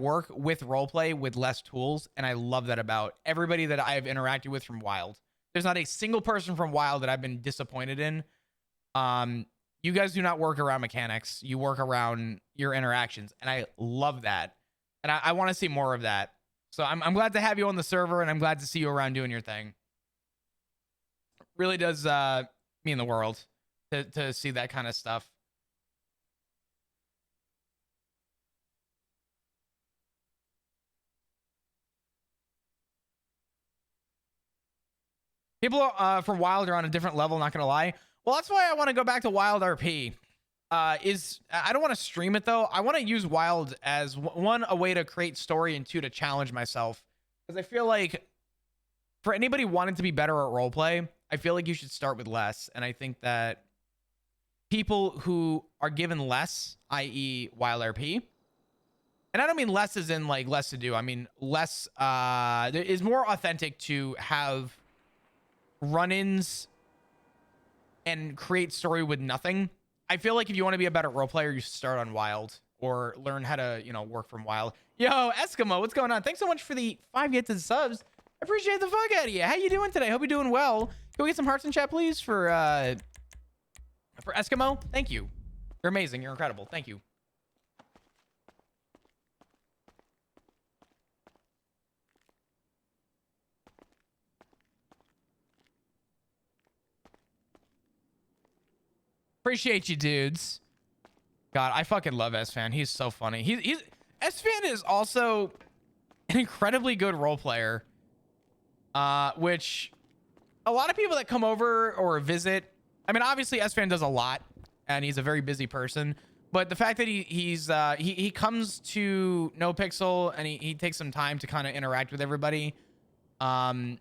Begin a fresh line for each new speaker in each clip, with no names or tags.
work with roleplay with less tools, and I love that about everybody that I have interacted with from Wild. There's not a single person from Wild that I've been disappointed in. You guys do not work around mechanics. You work around your interactions, and I love that. And I want to see more of that. So I'm glad to have you on the server, and I'm glad to see you around doing your thing. Really does mean the world to see that kind of stuff. People from Wild are on a different level, not gonna lie. Well, that's why I want to go back to Wild RP. I don't want to stream it though. I want to use Wild as one, a way to create story, and two, to challenge myself. Because I feel like for anybody wanting to be better at roleplay, I feel like you should start with less. And I think that people who are given less, i.e. Wild RP, and I don't mean less as in like less to do. I mean less is more authentic to have run-ins and create story with nothing. I feel like if you want to be a better role player, you should start on Wild or learn how to, work from Wild. Yo, Eskimo, what's going on? Thanks so much for the 5 gifted subs. I appreciate the fuck out of you. How you doing today? Hope you're doing well. Can we get some hearts in chat, please, for Eskimo? Thank you. You're amazing. You're incredible. Thank you. Appreciate you, dudes. God, I fucking love S-Fan. He's so funny. S-Fan is also an incredibly good role player, which a lot of people that come over or visit, I mean, obviously S-Fan does a lot, and he's a very busy person. But the fact that he comes to NoPixel and he takes some time to kind of interact with everybody, and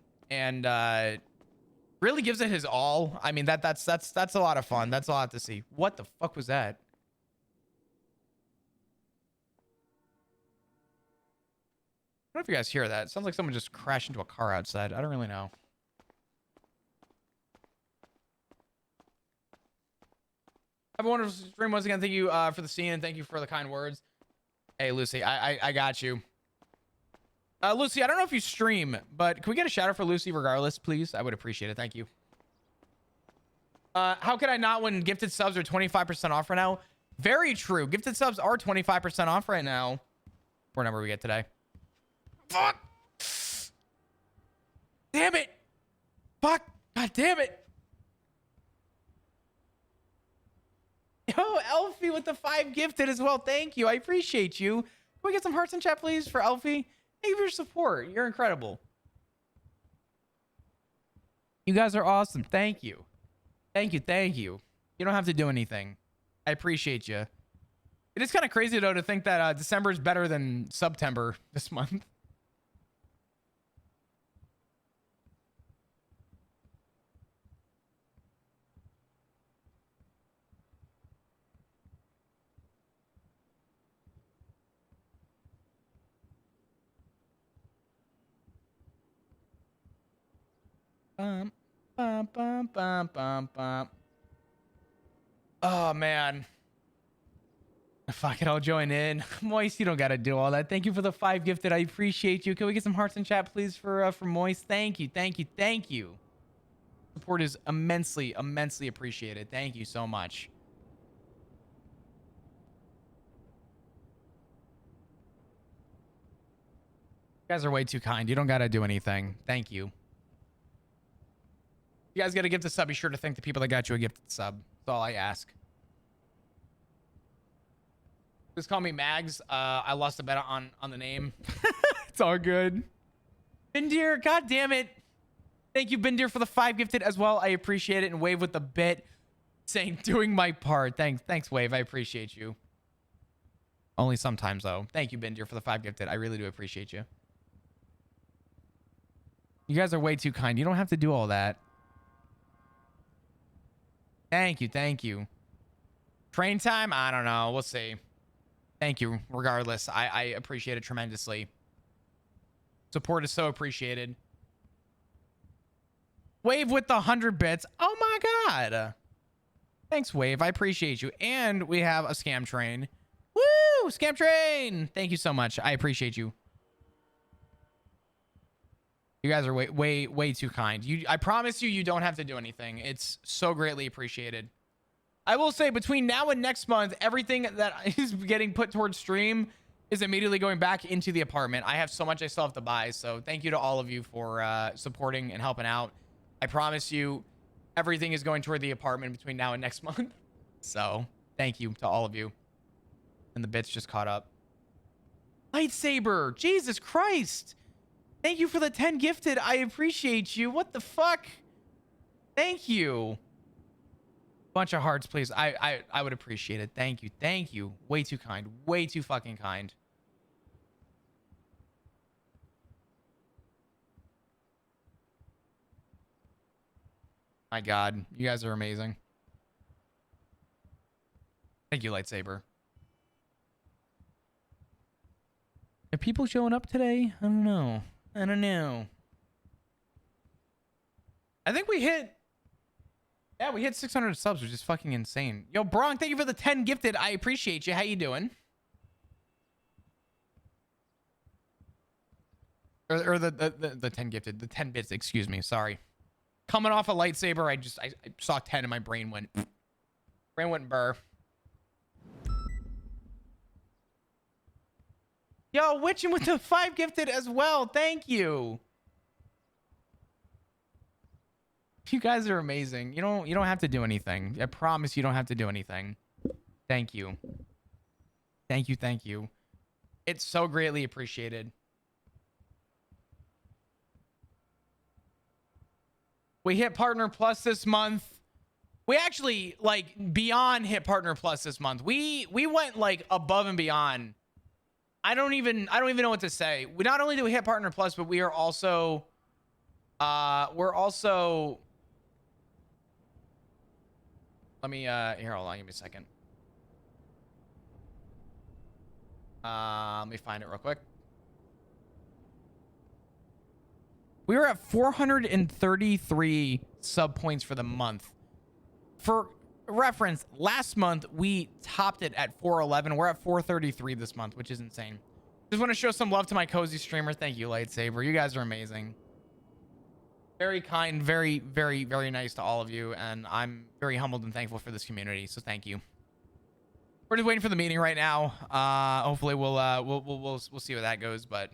really gives it his all. I mean, that's a lot of fun. That's a lot to see. What the fuck was that? I don't know if you guys hear that. It sounds like someone just crashed into a car outside. I don't really know. Have a wonderful stream once again. Thank you for the scene, and thank you for the kind words. Hey, Lucy, I got you. Lucy, I don't know if you stream, but can we get a shout out for Lucy regardless, please? I would appreciate it. Thank you. How can I not when gifted subs are 25% off right now? Very true. Gifted subs are 25% off right now. What number we get today? Fuck. Damn it. Fuck. God damn it. Yo, Elfie with the 5 gifted as well. Thank you. I appreciate you. Can we get some hearts in chat, please, for Elfie? Thank you for your support. You're incredible. You guys are awesome. Thank you. Thank you. Thank you. You don't have to do anything. I appreciate you. It is kind of crazy, though, to think that December is better than September this month. Oh, man. Fuck it, I'll join in. Moist, you don't gotta do all that. Thank you for the 5 gifted. I appreciate you. Can we get some hearts in chat, please, for Moist? Thank you, thank you, thank you. Support is immensely, immensely appreciated. Thank you so much. You guys are way too kind. You don't gotta do anything. Thank you. You guys gotta gift a sub. Be sure to thank the people that got you a gifted sub. That's all I ask. Just call me Mags. I lost a bet on the name. It's all good. Bindir, god damn it. Thank you, Bindir, for the 5 gifted as well. I appreciate it. And Wave with the bit saying doing my part. Thanks, Wave. I appreciate you. Only sometimes, though. Thank you, Bindir, for the 5 gifted. I really do appreciate you. You guys are way too kind. You don't have to do all that. Thank you. Thank you. Train time? I don't know. We'll see. Thank you. Regardless, I appreciate it tremendously. Support is so appreciated. Wave with the 100 bits. Oh my god. Thanks, Wave. I appreciate you. And we have a scam train. Woo! Woo! Scam train. Thank you so much. I appreciate you. You guys are way too kind. I promise you, you don't have to do anything. It's so greatly appreciated. I will say between now and next month, everything that is getting put towards stream is immediately going back into the apartment. I have so much I still have to buy. So thank you to all of you for supporting and helping out. I promise you, everything is going toward the apartment between now and next month. So thank you to all of you. And the bits just caught up. Lightsaber. Jesus Christ. Thank you for the 10 gifted. I appreciate you. What the fuck? Thank you. Bunch of hearts, please. I would appreciate it. Thank you. Thank you. Way too kind. Way too fucking kind. My God. You guys are amazing. Thank you, Lightsaber. Are people showing up today? I don't know. I don't know. I think we hit... Yeah, we hit 600 subs, which is fucking insane. Yo, Bronk, thank you for the 10 gifted. I appreciate you. How you doing? Or the 10 gifted. The 10 bits, excuse me. Sorry. Coming off a lightsaber, I saw 10 and my brain went... Brain went burr. Yo, Witchin with the 5 gifted as well. Thank you. You guys are amazing. You don't have to do anything. I promise you don't have to do anything. Thank you. Thank you, thank you. It's so greatly appreciated. We hit Partner Plus this month. We actually like beyond hit Partner Plus this month. We went like above and beyond. I don't even know what to say. We not only do we hit Partner Plus, but we are also let me here, hold on, give me a second. Let me find it real quick. We were at 433 sub points for the month. For reference, last month we topped it at 411. We're at 433 this month, which is insane. Just want to show some love to my cozy streamer. Thank you, Lightsaber. You guys are amazing. Very kind, very nice to all of you, and I'm very humbled and thankful for this community. So thank you. We're just waiting for the meeting right now. Hopefully we'll see where that goes. But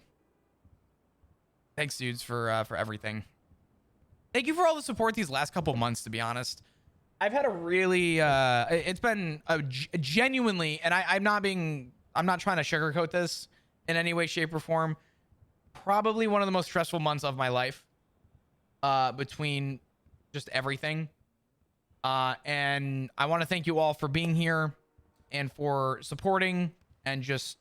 thanks, dudes, for everything. Thank you for all the support these last couple months. To be honest, I've had a really it's been a genuinely, and I'm not trying to sugarcoat this in any way, shape, or form. Probably one of the most stressful months of my life. Between just everything. And I want to thank you all for being here and for supporting and just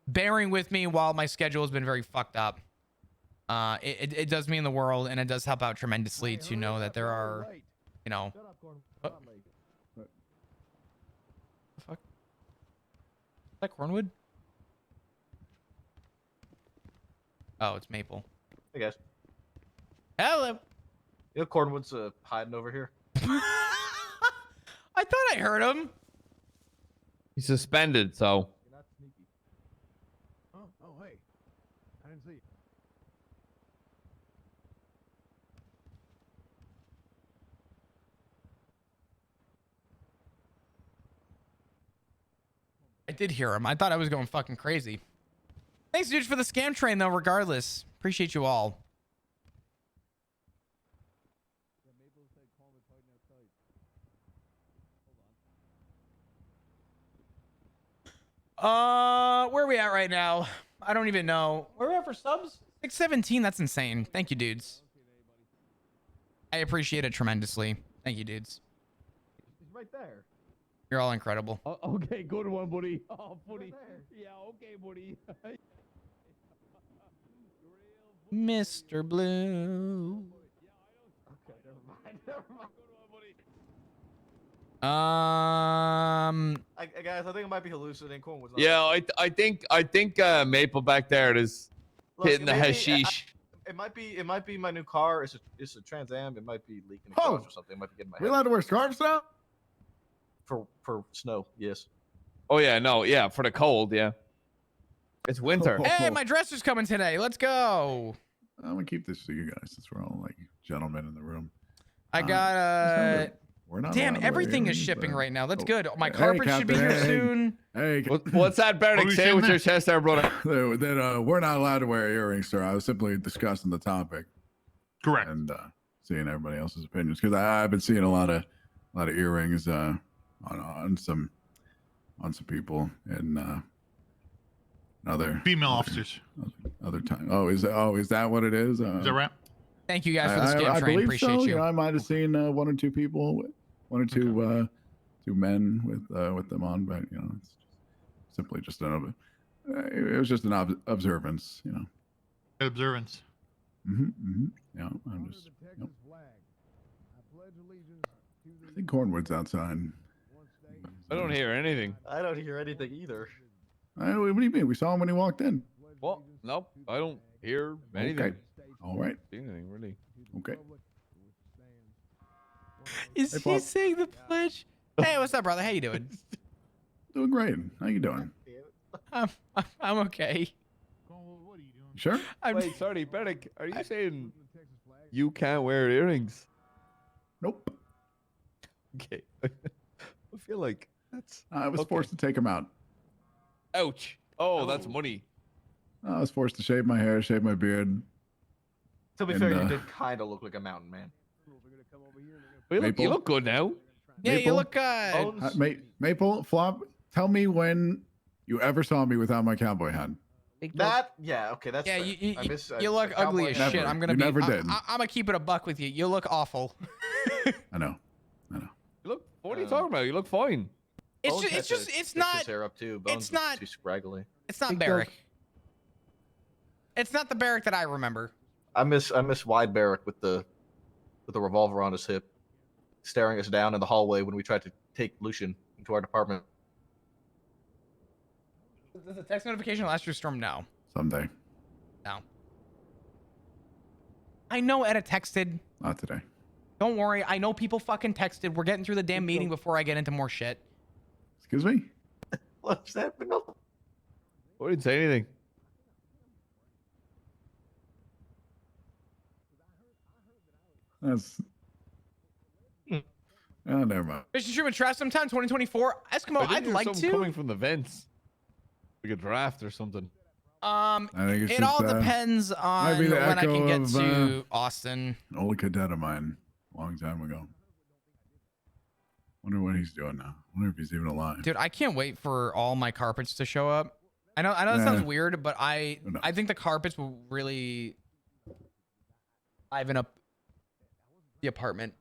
bearing with me while my schedule has been very fucked up. It does mean the world, and it does help out tremendously to know that there are, you know... What the fuck? Is that Cornwood? Oh, it's Maple.
Hey, guys.
Hello.
You know Cornwood's hiding over here.
I thought I heard him.
He's suspended, so.
You're not sneaky.
Oh, hey. I didn't see you.
I did hear him. I thought I was going fucking crazy. Thanks, dudes, for the scam train, though, regardless. Appreciate you all. Where are we at right now? I don't even know. Where are we at for subs? 617. That's insane. Thank you, dudes. I appreciate it tremendously. Thank you, dudes.
He's right there.
You're all incredible.
Okay, good one, buddy. Oh, buddy. Yeah, okay, buddy.
Mr. Blue.
Okay, never mind. Never mind. Guys, I think it might be hallucinating. Cornwood's not
Yeah,
there.
I think Maple back there is
Look,
hitting the hashish.
It might be my new car. It's a Trans Am. It might be leaking
Oh.
exhaust or something. It might be getting my
We
head
allowed to wear scarves now?
for snow. Yes.
Oh yeah, no, yeah, for the cold, yeah. It's winter.
Hey, my dresser's coming today. Let's go.
I'm gonna keep this for you guys since we're all like gentlemen in the room.
I got
We're not
damn,
allowed to wear
everything is
earrings,
shipping right now. That's
oh,
good. My
hey,
carpet should be here
Captain, hey.
soon.
Hey,
What's that, Bernick?
you
Say
saying
with your
there?
chest there, brother.
that we're not allowed to wear earrings, sir. I was simply discussing the topic
Correct.
and seeing everybody else's opinions because I've been seeing a lot of earrings on some people and other
Female officers.
other time. Oh, is that what it is?
Is that right?
Thank you guys for the scam
I
train.
believe
Appreciate
so.
you.
I might have seen one or two people, one or two two men with them on, but it's simply just it was just an observance,
Good observance.
Yeah, I'm just. Yep. I think Cornwood's outside.
I don't hear anything.
I don't hear anything either.
What do you mean? We saw him when he walked in.
Well, nope, I don't hear anything.
Okay. All right.
See anything really?
Okay.
Is
Hey,
he
Pop.
saying the pledge? Hey, what's up, brother? How you doing?
Doing great. How you doing?
I'm okay.
What are you doing?
Sure.
I'm,
Wait, sorry, Bernick, are you saying you can't wear earrings?
Nope.
Okay. I feel like that's
I was
Okay.
forced to take him out.
ouch. Oh, that's money.
I was forced to shave my hair, shave my beard.
To be
And,
fair, you did kind of look like a mountain man.
You
Maple?
look good now.
yeah, you
Maple?
look good.
Bones?
Maple, Flop, tell me when you ever saw me without my cowboy hat.
Yeah, okay, that's
Yeah,
fair.
you look ugly as
Never.
shit. I'm gonna
You
be.
never did.
I'm gonna keep it a buck with you. You look awful.
I know.
You look. What are you talking about? You look fine.
It's not.
His hair up too. Bones
it's
was
not-
too scraggly.
It's not
Big
Barrick. It's not the Barrick that I remember.
I miss Wide Barrick with the revolver on his hip, staring us down in the hallway when we tried to take Lucian into our department.
Does the text notification last year's storm? No.
Someday.
No. I know Etta texted.
Not today.
Don't worry. I know people fucking texted. We're getting through the damn meeting before I get into more shit.
Excuse me?
What's happening?
I didn't say anything.
That's. Oh, never mind.
Mission Truman Trash sometime 2024. Eskimo,
I think
I'd
there's
like
something
to.
coming from the vents, like a draft or something.
I think it's
It
just,
all depends on
be the
when I
echo
can get
of,
to Austin.
an old cadet of mine, a long time ago. Wonder what he's doing now. Wonder if he's even alive.
Dude, I can't wait for all my carpets to show up. I know that sounds
Yeah.
weird, but I
Who knows?
think the carpets will really liven up the apartment.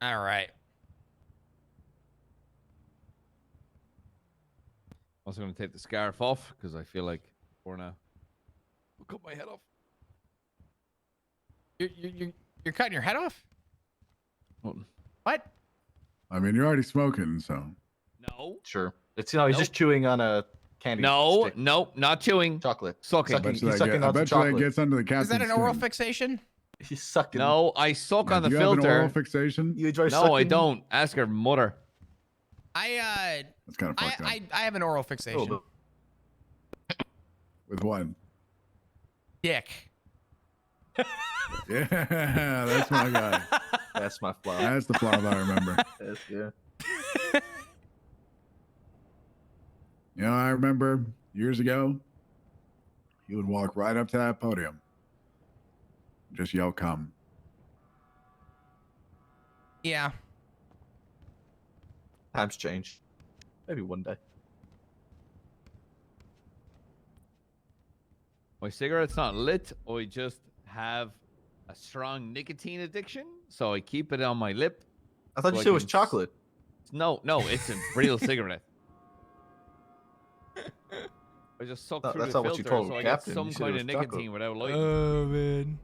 All right.
I'm also gonna take the scarf off because I feel like for now. I'll cut my head off.
You're cutting your head off?
Nothing.
What?
I mean, you're already smoking, so.
No.
Sure. It's he's just chewing on a candy.
No,
stick.
no, not chewing.
Chocolate.
Sucking.
I bet
He's
you that,
sucking
I
on some
bet you that
chocolate.
gets under the captain's
Is that an oral
skin.
fixation?
He's sucking.
No, I suck
Yeah,
on the
do you have an oral
filter.
fixation?
You enjoy
No, I
sucking?
don't. Ask her mother.
That's kind of fucked up.
I have an oral fixation.
Oh,
With what?
Dick.
Yeah, that's my guy.
that's my flower.
That's the flaw that I remember.
Yeah.
You know, I remember years ago, he would walk right up to that podium, just yell, "Come!"
Yeah.
Times change. Maybe one day.
My cigarette's not lit. I just have a strong nicotine addiction, so I keep it on my lip.
I thought you
So I
said it was
can s-
chocolate.
No, it's a real cigarette. I just suck
No,
through
that's
the
not what you
filter,
told
so I
Captain.
get some
You said it
kind
was
of
chocolate.
nicotine without lighting.
Oh man.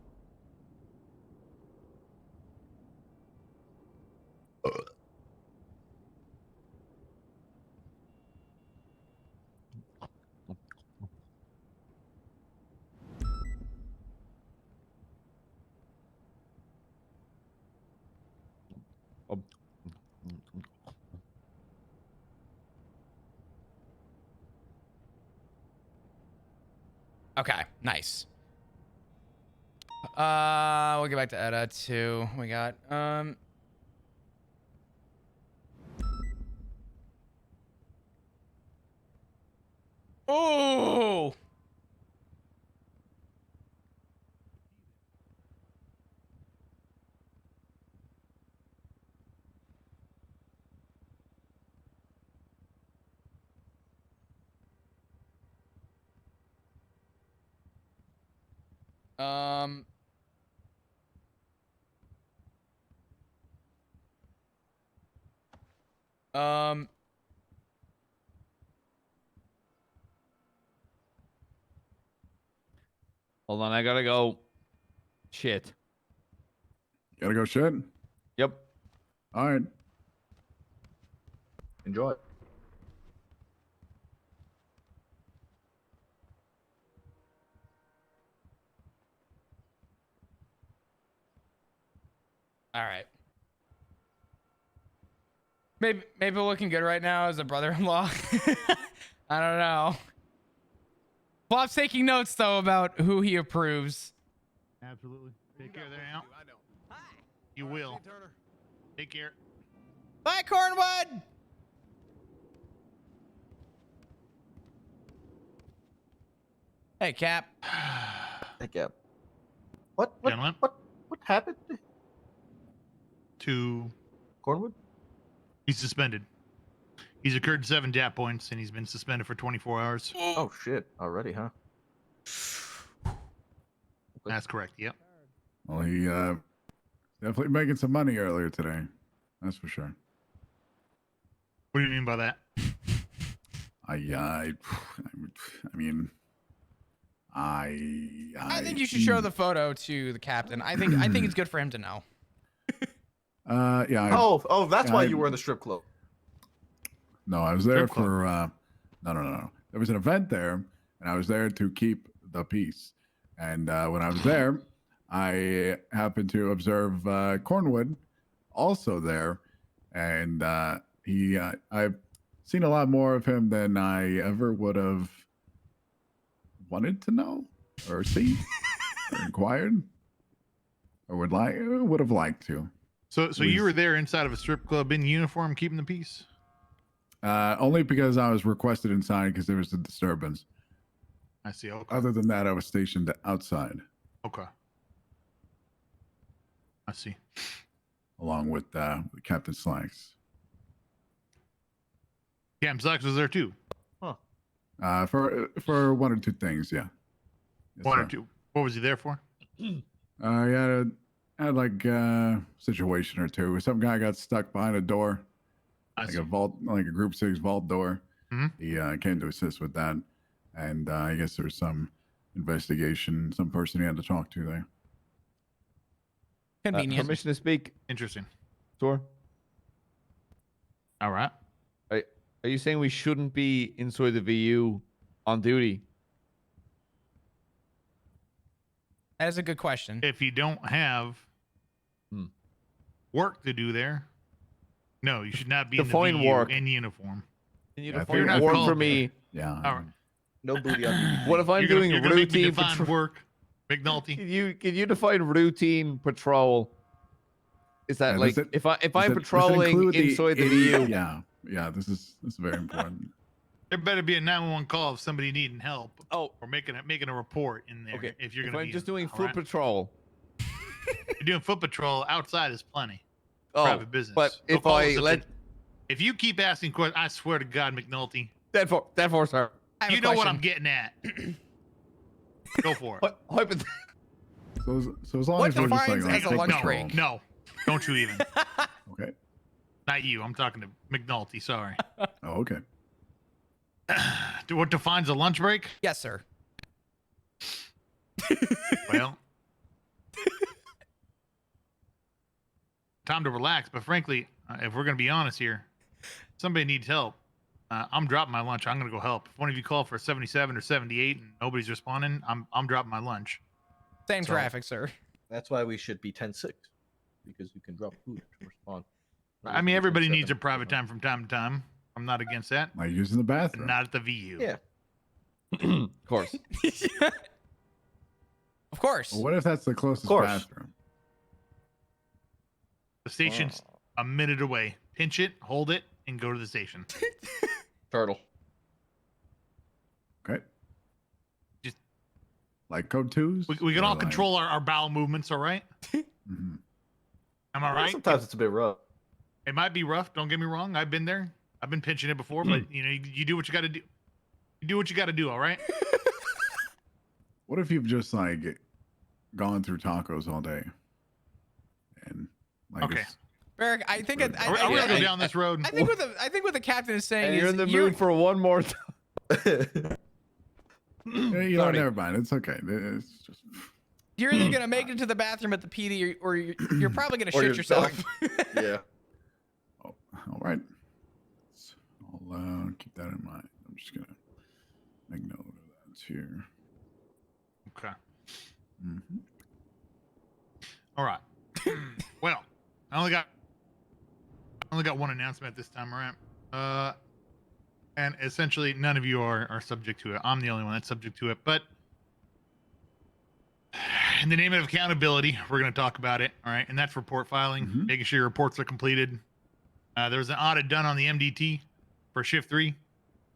Okay, nice. We'll get back to Edda too. We got oh. Um. Um.
Hold on, I gotta go. Shit.
Gotta go shit.
Yep.
All right.
Enjoy.
All right. Maybe we're looking good right now as a brother-in-law. I don't know. Bob's taking notes though about who he approves.
Absolutely. Take care there, Al. You will. Take care.
Bye, Cornwood. Hey, Cap.
Thank you. What
Gentlemen.
what happened?
To
Cornwood?
he's suspended. He's occurred 7 DAP points and he's been suspended for 24 hours.
Oh shit! Already, huh?
That's correct. Yep.
Well, he definitely making some money earlier today. That's for sure.
What do you mean by that?
I mean,
I think you should show the photo to the captain. I think it's good for him to know.
Yeah.
Oh, that's why
I-
you were in the strip club.
No, I was there
Strip club.
for no. There was an event there, and I was there to keep the peace. And when I was there, I happened to observe Cornwood also there, and I've seen a lot more of him than I ever would have wanted to know or see or inquired or would have liked to.
So you
Was-
were there inside of a strip club in uniform, keeping the peace.
Only because I was requested inside because there was a disturbance.
I see. Okay.
Other than that, I was stationed outside
Okay. I see.
along with Captain Slacks.
Cam Slacks was there too.
For one or two things, yeah. Yes,
One or
sir.
two. What was he there for?
I had like a situation or two. Some guy got stuck behind a door,
I
like
see.
a vault, like a Group 6 vault door.
Mhm.
He came to assist with that, and I guess there's some investigation, some person he had to talk to there.
Convenient.
Permission to speak,
Interesting.
sir.
All right.
Are you saying we shouldn't be inside the VU on duty?
That is a good question.
If you don't have
Hmm.
work to do there, no, you should not be in the
Define
VU
work.
in uniform.
Can you
Yeah, I
define
You're not
work
called
for
there.
me?
Yeah.
All right.
No booty on.
What if I'm
you're
doing
gonna make me
routine
define
patrol?
work, McNulty?
Can you define routine patrol? Is that
Yeah,
like
does it-
if I'm
Does it
patrolling
include
inside the
A-
VU?
Yeah. This is very important.
There better be a 911 call if somebody needing help
Oh,
or making a report in there.
okay.
If you're
If
gonna
I'm
be
just
in-
doing
all
foot
right?
patrol.
You're doing foot patrol outside is plenty.
Oh,
Private business.
but
No
if
calls
I
if
let
it- if you keep asking questions, I swear to God, McNulty,
that for sir.
I have a
you know what I'm
question.
getting at. Go for it.
Hypothetically.
So as long
What
as we're just like,
defines as a
foot
lunch
no,
patrol.
break?
no, don't you even.
Okay.
Not you. I'm talking to McNulty. Sorry.
Oh, okay.
What defines a lunch break?
Yes, sir.
Well, time to relax. But frankly, if we're gonna be honest here, somebody needs help. I'm dropping my lunch. I'm gonna go help. If one of you call for 77 or 78 and nobody's responding, I'm dropping my lunch.
Same
So-
traffic, sir.
That's why we should be 10-6, because you can drop food to respond.
I mean, everybody needs their
10-7.
private time from time to time. I'm not against that,
Like using the
but
bathroom.
not at the VU.
Yeah.
Of course.
Of course.
Well, what if that's the closest
course.
bathroom?
The station's a minute away. Pinch it, hold it, and go to the station.
Turtle.
Okay.
Just-
like code 2s?
We can
Or
all
like-
control our bowel movements, all right?
Mhm.
Am I right?
Sometimes it's a bit rough.
It might be rough. Don't get me wrong. I've been there. I've been pinching it before, but you do what you got to do. You do what you got to do. All right.
What if you've just like gone through tacos all day? And like
Okay.
it's-
Barrick, I think
Are we-
Are we gonna go down this road?
I think what the captain is saying
And
is
you're in the mood for one more time.
you know, never mind. It's okay. It's just
you're either gonna make it to the bathroom at the PD or you're probably gonna
Or
shit
you're
yourself.
Yeah.
oh, all right. I'll keep that in mind. I'm just gonna make note of that here.
Okay.
Mhm.
All right. Well, I only got one announcement this time around. And essentially none of you are subject to it. I'm the only one that's subject to it. But in the name of accountability, we're going to talk about it. All right. And that's report filing,
Mhm.
making sure your reports are completed. There was an audit done on the MDT for shift 3.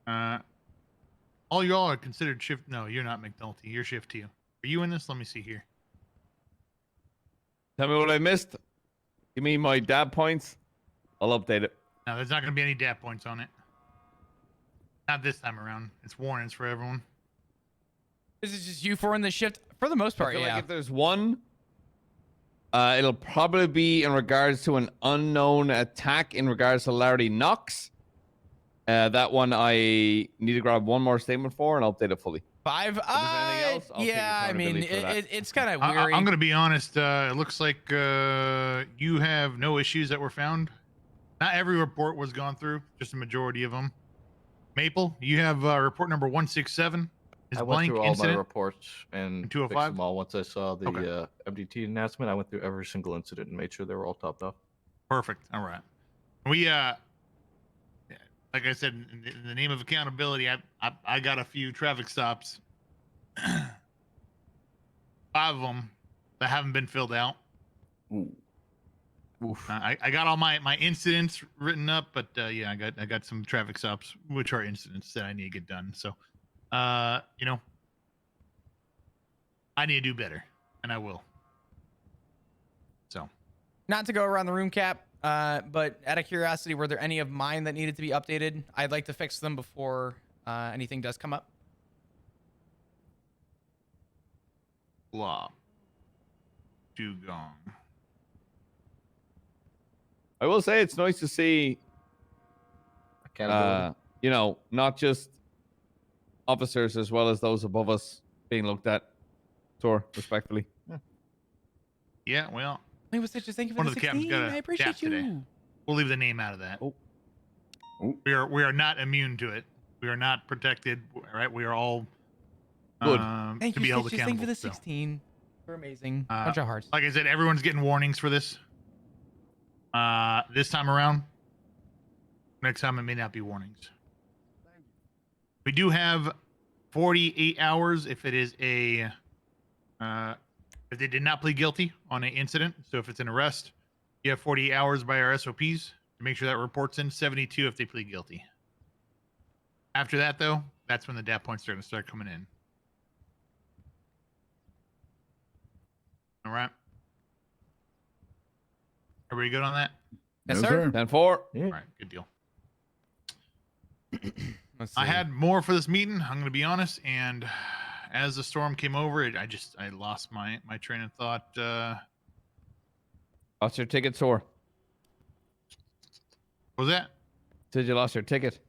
All y'all are considered shift. No, you're not McNulty. You're shift 2. Are you in this? Let me see here.
Tell me what I missed. Give me my dab points. I'll update it.
No, there's not going to be any DAP points on it. Not this time around. It's warnings for everyone.
Is it just you four in the shift? For the most
I
part,
feel
yeah.
like if there's one, it'll probably be in regards to an unknown attack in regards to Larry Knox. That one I need to grab one more statement for and I'll update it fully.
5.
there's anything else, I'll take
Yeah, I mean,
accountability for that.
it's kind of
I'm
weary.
going to be honest. It looks like you have no issues that were found. Not every report was gone through, just a majority of them. Maple, you have report number 167. Is
I went
blank
through all
incident.
my reports and fixed
205?
them all. Once I saw the
Okay.
MDT announcement, I went through every single incident and made sure they were all topped off.
Perfect. All right. We like I said, in the name of accountability, I got a few traffic stops. 5 of them that haven't been filled out.
Ooh.
I got all my incidents written up, but yeah, I got some traffic stops, which are incidents that I need to get done. So, you know, I need to do better, and I will. So,
Not to go around the room, Cap, but out of curiosity, were there any of mine that needed to be updated? I'd like to fix them before anything does come up.
blah, dugong.
I will say it's nice to see,
Accountability.
you know, not just officers as well as those above us being looked at, Tor, respectfully.
Yeah, well,
It was such a thank you for
One
the
of the captains
16.
got a
I appreciate
gap today.
you.
we'll leave the name out of that.
Oh.
Oh.
We are not immune to it. We are not protected. Right? We are all
Good.
Thank
to
you,
be held
Stitches. Thank you
accountable.
for the
so.
16. You're amazing.
Uh,
Bunch of hearts.
Like I said, everyone's getting warnings for this. This time around. Next time it may not be warnings. We do have 48 hours if it is a if they did not plead guilty on an incident. So if it's an arrest, you have 48 hours by our SOPs to make sure that report's in. 72 if they plead guilty. After that, though, that's when the DAP points are going to start coming in. All right. Everybody good on that?
Yes, sir.
10-4.
Yeah.
All right, good deal.
Let's
I
see.
had more for this meeting. I'm going to be honest, and as the storm came over, I lost my train of thought.
Lost your ticket, Tor.
What was that?
Said you lost your ticket.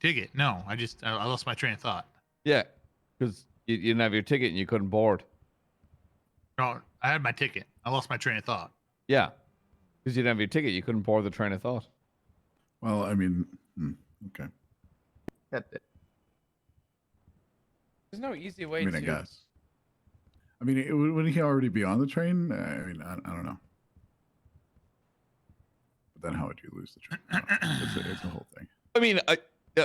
Ticket? No, I lost my train of thought.
Yeah, because you didn't have your ticket and you couldn't board.
No, I had my ticket. I lost my train of thought.
Yeah, Because you didn't have your ticket, you couldn't board the train of thought.
Well, I mean, okay.
Yeah,
There's no easy way
I mean,
to.
I guess. I mean, wouldn't he already be on the train? I mean, I don't know. But then how would you lose the train? It's a whole thing.
I mean, yeah.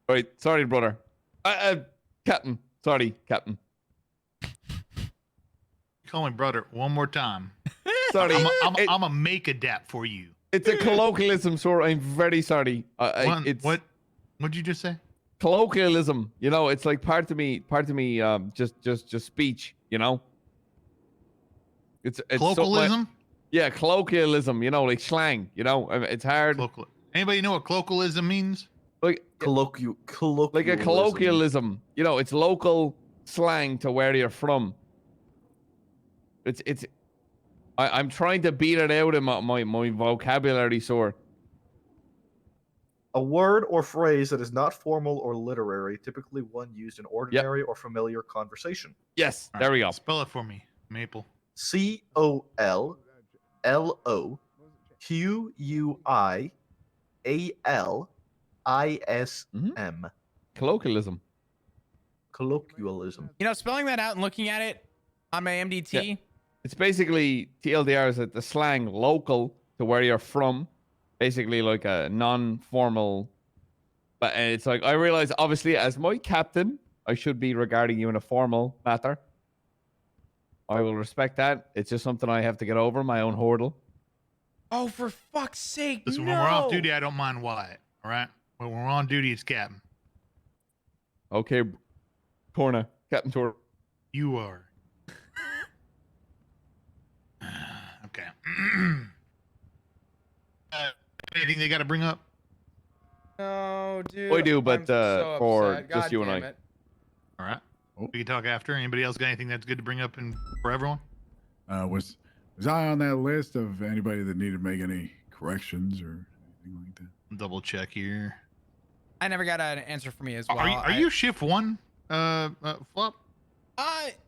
Right. Sorry, brother. Captain. Sorry, Captain.
Call me brother one more time.
Sorry.
I'm gonna make a dap for you.
It's a colloquialism, sir. I'm very sorry.
What'd you just say?
Colloquialism. You know, it's like part of me, just speech. You know. It's
Colloquialism.
Yeah, colloquialism. You know, like slang. You know, it's hard.
Anybody know what colloquialism means?
Like like a colloquialism. You know, it's local slang to where you're from. I'm trying to beat it out in my vocabulary, sir.
A word or phrase that is not formal or literary, typically one used in ordinary or familiar conversation.
Yes,
All
there
right,
we go.
Spell it for me, Maple.
COLLOQUIALISM.
Colloquialism.
Colloquialism.
You know, spelling that out and looking at it on my MDT.
Yeah. It's basically TLDR is that the slang local to where you're from, basically like a non-formal. But it's like I realize, obviously, as my captain, I should be regarding you in a formal matter. I will respect that. It's just something I have to get over, my own hurdle.
Oh, for fuck's sake!
Listen,
no.
when we're off duty, I don't mind Wyatt. All right. When we're on duty, it's Captain.
Okay, Torna, Captain Tor.
You are. Okay. Anything they got to bring up?
No, dude.
I do, but
I'm so
for
upset.
just
God
you and
damn
I.
it.
All right.
Oh.
We can talk after. Anybody else got anything that's good to bring up for everyone?
Was I on that list of anybody that needed to make any corrections or anything like that?
Double check here.
I never got an answer for me as well.
Are you shift one? Flop.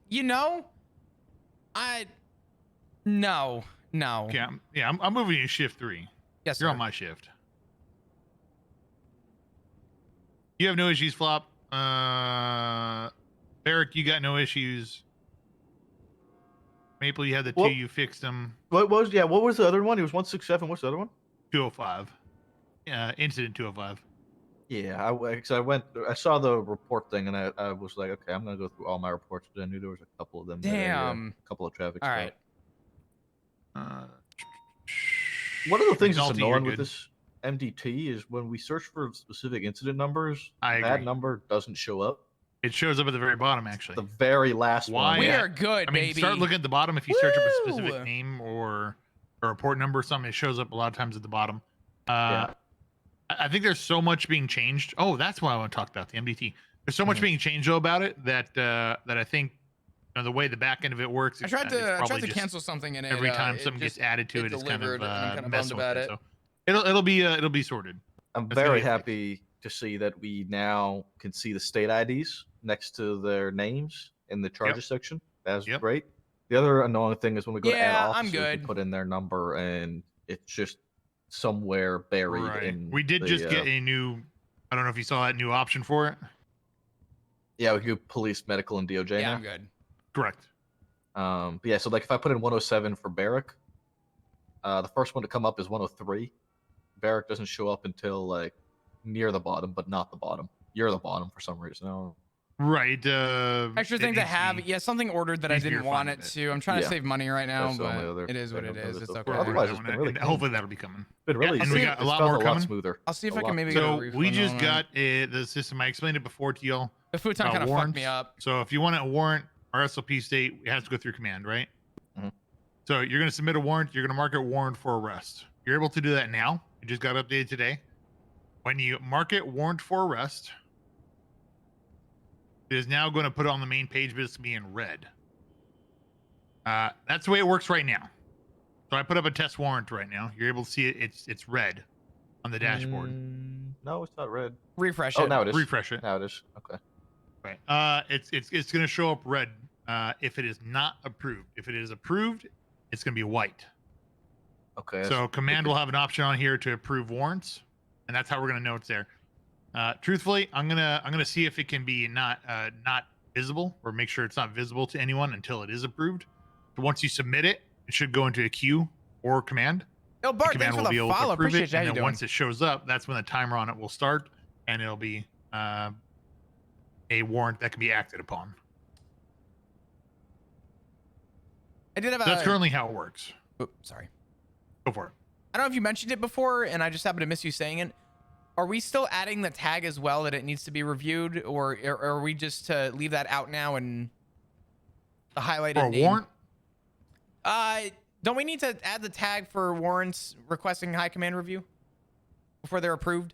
You know, no.
Okay, I'm moving you to shift 3.
Yes,
You're
sir.
on my shift. You have no issues, Flop. Eric, you got no issues. Maple, you had the 2, you fixed them.
What was the other one? It was 167. What's the other one?
205. Yeah, incident 205.
Yeah, I saw the report thing and I was like, okay, I'm gonna go through all my reports, but I knew there was a couple of them.
Damn.
A couple of traffic.
All right.
One of the things that's
Salty, you're
annoying with
good.
this MDT is when we search for specific incident numbers,
I
that
agree.
number doesn't show up.
It shows up at the very bottom, actually.
The very last
Why?
one.
We
Yeah.
are good,
I mean,
baby.
start looking at the bottom. If you search up a
Woo!
specific name or a report number or something, it shows up a lot of times at the bottom.
Yeah.
I think there's so much being changed. Oh, that's why I want to talk about the MDT. There's so much
Mhm.
being changed though about it that I think the way the back end of it works.
I tried
it's
to
probably just
cancel something and
every
it,
time
it
something
just-
gets added to
it
it, it's kind of
delivered, and I'm kinda
messing
bummed
with
about
it.
it.
So it'll be sorted.
I'm
That's the way
very
it is.
happy to see that we now can see the state IDs next to their names in the charges section. That's
Yep.
great. The other annoying thing is when we go to add
Yeah, I'm
officers,
good.
we put in their number and it's just somewhere buried
Right.
in.
We did
the,
just get a new. I don't know if you saw that new option for it.
Yeah, we can do police, medical, and DOJ
Yeah,
now.
I'm good.
Correct.
But yeah, so like if I put in 107 for Barrack, the first one to come up is 103. Barrack doesn't show up until like near the bottom, but not the bottom. You're the bottom for some reason. Oh,
Right.
Extra thing to have. Yeah, something ordered that I
needs to be
didn't want
refined
it
a bit.
to. I'm trying to
Yeah.
save money right now,
That's the only
but
other
it is what
thing
it
I've
is.
noticed
It's
so
okay.
far. Otherwise, it's
And
been really
hopefully
clean.
that'll be coming.
It's been really
and
smooth.
we got a
It's
lot
felt
more
a lot
coming.
smoother.
I'll see if
A
I
lot
can maybe get a
So
refund
we just
on
got the system. I explained it before to y'all.
the futon
about
kind of fucked
warrants.
me up.
So if you want a warrant, our SLP state, it has to go through command, right?
Mhm.
So you're going to submit a warrant. You're going to mark it warrant for arrest. You're able to do that now. It just got updated today. When you mark it warrant for arrest, it is now going to put it on the main page, but it's going to be in red. That's the way it works right now. So I put up a test warrant right now. You're able to see it. It's red on the dashboard.
No, it's not red.
Refresh
Oh,
it.
now it is.
Refresh it.
Now it is. Okay.
Right. It's going to show up red if it is not approved. If it is approved, it's going to be white.
Okay.
So command will have an option on here to approve warrants, and that's how we're gonna know it's there. Truthfully, I'm gonna see if it can be not visible, or make sure it's not visible to anyone until it is approved. So once you submit it, it should go into a queue or command.
Oh, Bart,
Command
thanks for
will be
the
able to
follow.
approve
Appreciate
it,
you. How
and
you
then
doing?
once it shows up, that's when the timer on it will start, and it'll be a warrant that can be acted upon.
I did have a.
That's currently how it works.
Sorry.
Go for it.
I don't know if you mentioned it before, and I just happened to miss you saying it. Are we still adding the tag as well that it needs to be reviewed, or are we just to leave that out now and the highlighted
For a
name?
warrant?
Don't we need to add the tag for warrants requesting high command review before they're approved?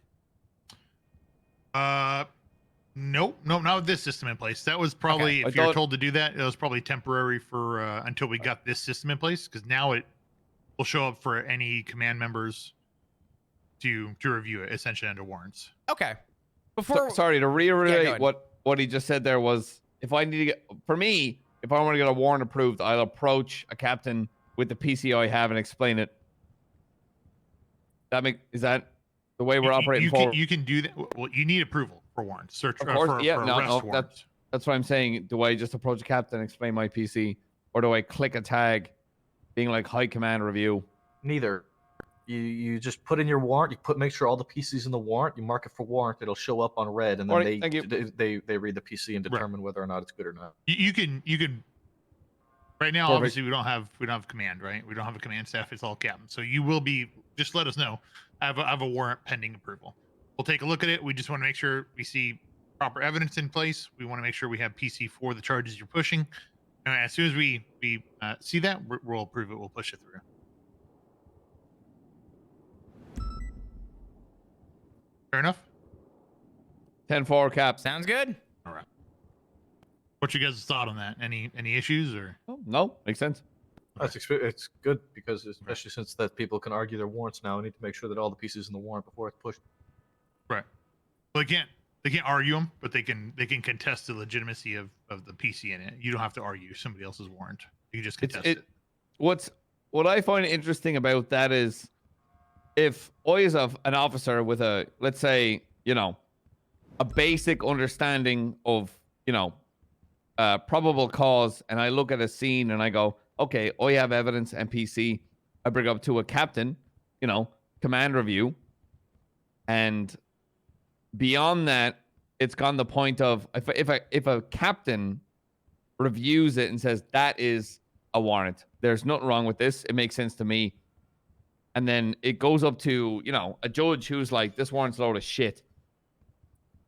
Nope, not with this system in place. That was probably,
Okay.
if you're told to do that, it was probably temporary for until we got this system in place, because now it will show up for any command members to review it, essentially under warrants.
Okay. Before
Sorry to reiterate
ahead.
what he just said there was, if I need to get, for me, if I want to get a warrant approved, I'll approach a captain with the PC I have and explain it. Is that the way we're operating forward?
You can do that. Well, you need approval for warrants. Search
Of course,
for arrest warrants.
That's what I'm saying. Do I just approach a captain and explain my PC, or do I click a tag, being like high command review?
Neither. You just put in your warrant. You make sure all the PCs in the warrant. You mark it for warrant. It'll show up on red, and then
Alright, thank you.
they read the PC and determine whether or not it's good or not.
You can. Right now,
Perfect.
obviously, we don't have command, right? We don't have a command staff. It's all captain. So you will be. Just let us know. I have a warrant pending approval. We'll take a look at it. We just want to make sure we see proper evidence in place. We want to make sure we have PC for the charges you're pushing. And as soon as we see that, we'll approve it. We'll push it through. Fair enough.
10-4 caps.
sounds good.
All right. What's your guys' thought on that? Any issues or?
Oh, no, makes sense.
It's good because especially since that people can argue their warrants now, we need to make sure that all the PCs in the warrant before it's pushed.
Right. Well, they can't argue them, but they can contest the legitimacy of the PC in it. You don't have to argue somebody else's warrant. You can just contest it.
What I find interesting about that is, if I as an officer with a, let's say, a basic understanding of, probable cause, and I look at a scene and I go, okay, I have evidence and PC, I bring up to a captain, command review, and beyond that, it's gone the point of, if a captain reviews it and says that is a warrant, there's nothing wrong with this, it makes sense to me, and then it goes up to a judge who's like, this warrant's a load of shit,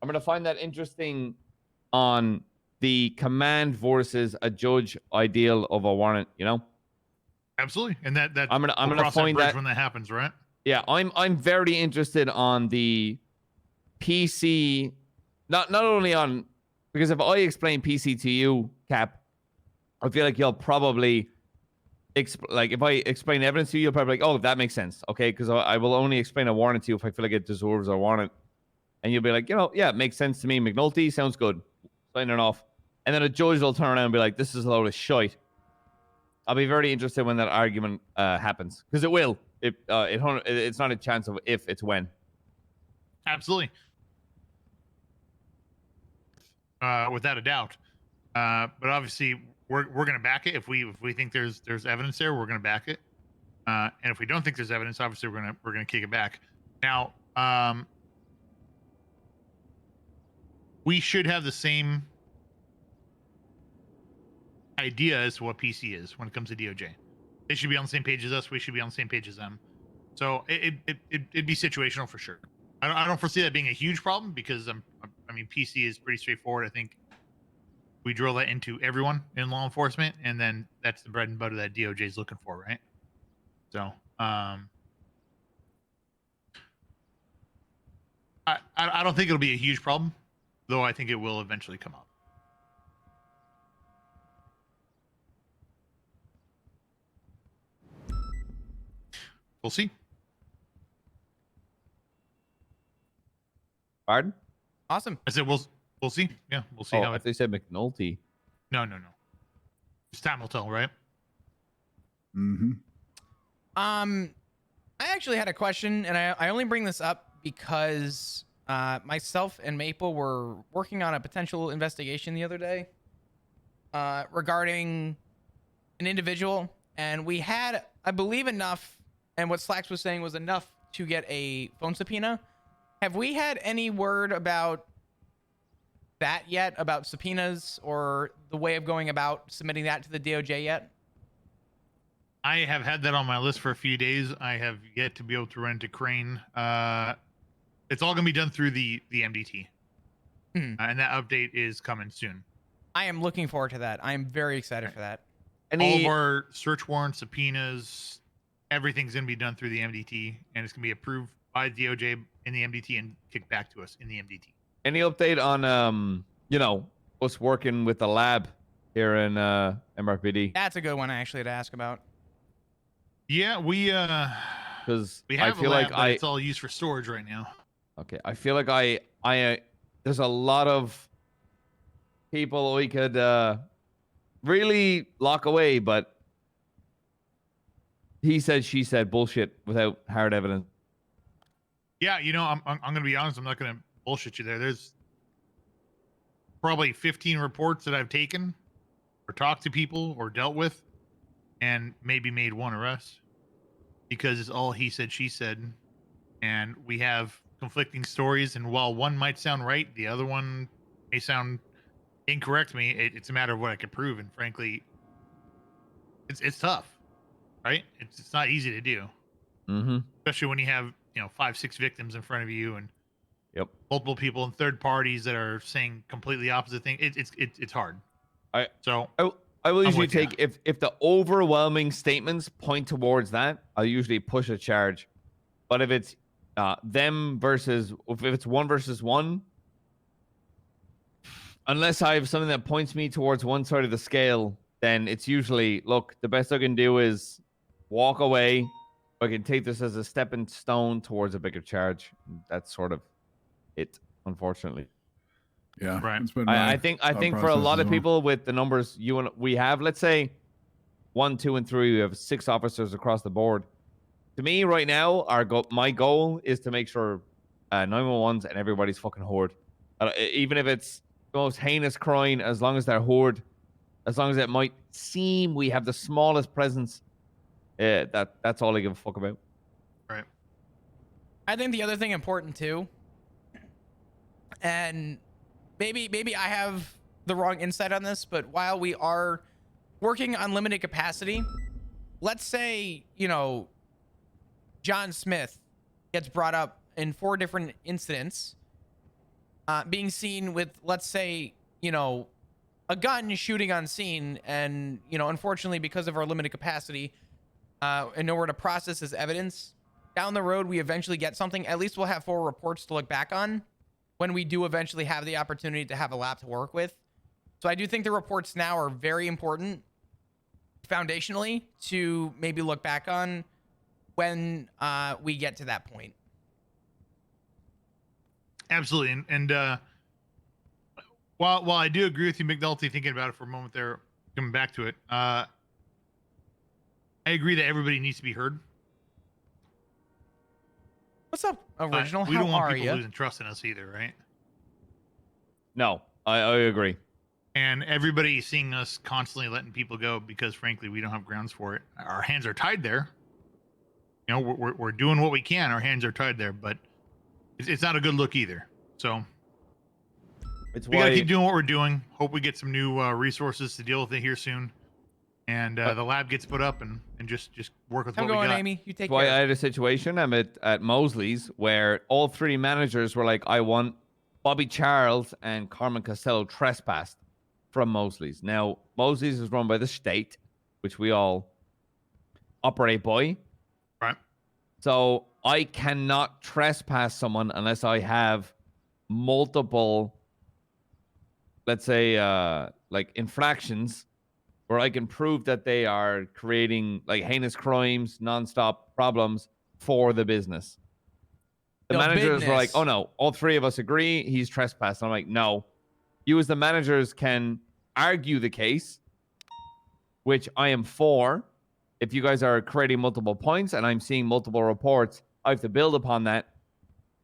I'm gonna find that interesting on the command versus a judge ideal of a warrant.
Absolutely, and that
I'm gonna
cross
find
bridge
that
when that happens, right?
Yeah, I'm very interested on the PC, not only on, because if I explain PC to you, Cap, I feel like you'll probably like, if I explain evidence to you, you'll probably be like, oh, that makes sense, okay? Because I will only explain a warrant to you if I feel like it deserves a warrant, and you'll be like, yeah, it makes sense to me. McNulty sounds good. Sign it off. And then a judge will turn around and be like, this is a load of shite. I'll be very interested when that argument happens, because it will. It's not a chance of if, it's when.
Absolutely. Without a doubt. But obviously, we're going to back it if we think there's evidence there. We're going to back it. And if we don't think there's evidence, obviously we're going to kick it back. Now, we should have the same idea as to what PC is when it comes to DOJ. They should be on the same page as us. We should be on the same page as them. So it'd be situational for sure. I don't foresee that being a huge problem, because PC is pretty straightforward. I think we drill that into everyone in law enforcement, and then that's the bread and butter that DOJ is looking for, right? So I don't think it'll be a huge problem, though I think it will eventually come up. We'll see.
Pardon?
Awesome.
I said we'll see. Yeah, we'll see how
if they said McNulty.
No. Just time will tell, right?
Mm-hmm.
I actually had a question, and I only bring this up because myself and Maple were working on a potential investigation the other day regarding an individual, and we had, I believe, enough, and what Slacks was saying was enough to get a phone subpoena. Have we had any word about that yet, about subpoenas or the way of going about submitting that to the DOJ yet?
I have had that on my list for a few days. I have yet to be able to run into Crane. It's all going to be done through the MDT. And that update is coming soon.
I am looking forward to that. I am very excited for that.
All of our search warrants, subpoenas, everything's going to be done through the MDT, and it's going to be approved by DOJ in the MDT and kicked back to us in the MDT.
Any update on us working with the lab here in MRPD?
That's a good one actually to ask about.
Yeah, we have
I feel
a lab,
like
but it's all used for storage right now.
Okay, I feel like I there's a lot of people we could really lock away, but he said, she said bullshit without hard evidence.
Yeah, I'm going to be honest. I'm not going to bullshit you there. There's probably 15 reports that I've taken or talked to people or dealt with and maybe made one arrest because it's all he said, she said. And we have conflicting stories. And while one might sound right, the other one may sound incorrect to me. It's a matter of what I can prove. And frankly, it's tough, right? It's not easy to do.
Mm-hmm.
Especially when you have 5-6 victims in front of you and multiple people and third parties that are saying completely opposite things. It's hard. I
will usually take if the overwhelming statements point towards that, I'll usually push a charge. But if it's if it's 1 versus 1, unless I have something that points me towards one side of the scale, then it's usually, look, the best I can do is walk away. I can take this as a stepping stone towards a bigger charge. That's sort of it, unfortunately.
Yeah,
right.
I think for a lot of people with the numbers you and we have, let's say 1, 2, and 3, we have 6 officers across the board. To me, right now, my goal is to make sure 911s and everybody's fucking horde. Even if it's the most heinous crime, as long as they're horde, as long as it might seem we have the smallest presence. That's all I give a fuck about.
Right.
I think the other thing important too, and maybe I have the wrong insight on this, but while we are working on limited capacity, let's say, John Smith gets brought up in 4 different incidents, being seen with, let's say, a gun shooting on scene, and, unfortunately, because of our limited capacity, and nowhere to process as evidence, down the road we eventually get something, at least we'll have 4 reports to look back on when we do eventually have the opportunity to have a lab to work with. So I do think the reports now are very important foundationally to maybe look back on when we get to that point.
Absolutely. And while I do agree with you, McNulty, thinking about it for a moment there, coming back to it, I agree that everybody needs to be heard.
What's up, Original?
We don't want people
you?
losing trust in us either, right?
No, I agree.
And everybody seeing us constantly letting people go because, frankly, we don't have grounds for it. Our hands are tied there. We're doing what we can. Our hands are tied there, but it's not a good look either. So we got to keep doing what we're doing. Hope we get some new resources to deal with it here soon. And the lab gets put up and just work with what we got.
Amy. You take
That's why
care.
I had a situation. I'm at Mosley's where all 3 managers were like, I want Bobby Charles and Carmen Costello trespassed from Mosley's. Now, Mosley's is run by the state, which we all operate by.
Right.
So I cannot trespass someone unless I have multiple, let's say, like infractions where I can prove that they are creating like heinous crimes, nonstop problems for the business. The managers were like, oh no, all 3 of us agree he's trespassed. I'm like, no. You as the managers can argue the case, which I am for, if you guys are creating multiple points and I'm seeing multiple reports, I have to build upon that.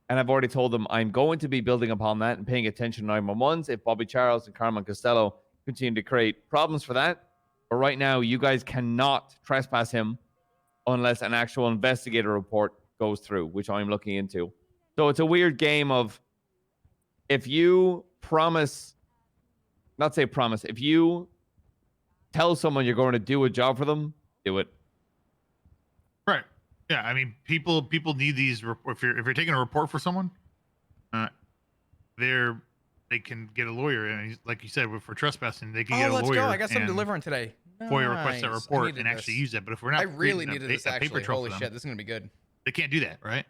And I've already told them I'm going to be building upon that and paying attention to 911s if Bobby Charles and Carmen Costello continue to create problems for that. But right now, you guys cannot trespass him unless an actual investigator report goes through, which I'm looking into. So it's a weird game of if you promise, not say promise, if you tell someone you're going to do a job for them, do it.
Right. Yeah. I mean, people need these. If you're taking a report for someone, they can get a lawyer, and like you said, for trespassing, they can get a lawyer.
Let's go! I got some delivering today.
FOIA request that
Nice.
report and actually use that. But if we're not,
I really
creating
needed
a
this
paper
actually.
trail
Holy
for them,
shit, this is gonna be good.
they can't do that, right?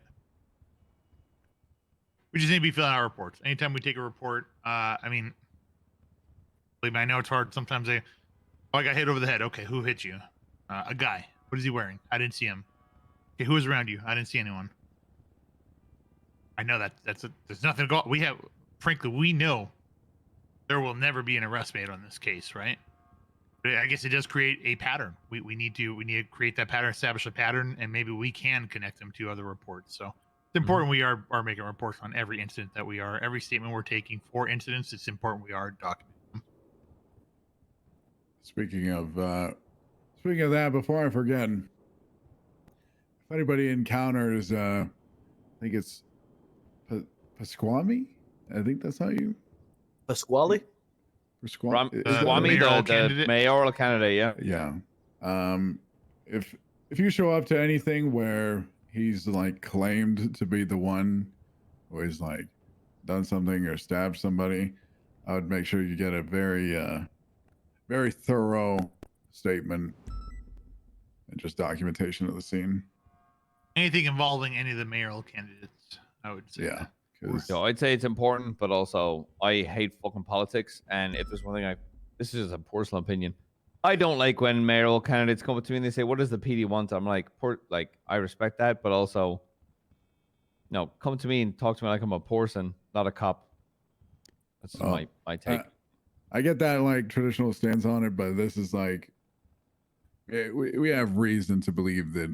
We just need to be filling out reports. Anytime we take a report, I mean, believe me, I know it's hard. Sometimes I got hit over the head. Okay, who hit you? A guy. What is he wearing? I didn't see him. Okay, who was around you? I didn't see anyone. I know there's nothing to go. Frankly, we know there will never be an arrest made on this case, right? But I guess it does create a pattern. We need to create that pattern, establish a pattern, and maybe we can connect them to other reports. So it's important we are making reports on every incident that we are, every statement we're taking for incidents. It's important we are documenting them.
Speaking of that, before I forget, if anybody encounters, I think it's Pasquale. I think that's how you.
Pasquale?
Pasquale.
The mayoral candidate. Yeah.
Yeah. If you show up to anything where he's like claimed to be the one who has like done something or stabbed somebody, I would make sure you get a very thorough statement and just documentation of the scene.
Anything involving any of the mayoral candidates, I would say.
Yeah.
So I'd say it's important, but also I hate fucking politics. And if there's one thing this is just a personal opinion. I don't like when mayoral candidates come up to me and they say, "What does the PD want?" I'm like, I respect that, but also, no, come to me and talk to me like I'm a person, not a cop. That's just my take.
I get that like traditional stance on it, but this is like, we have reason to believe that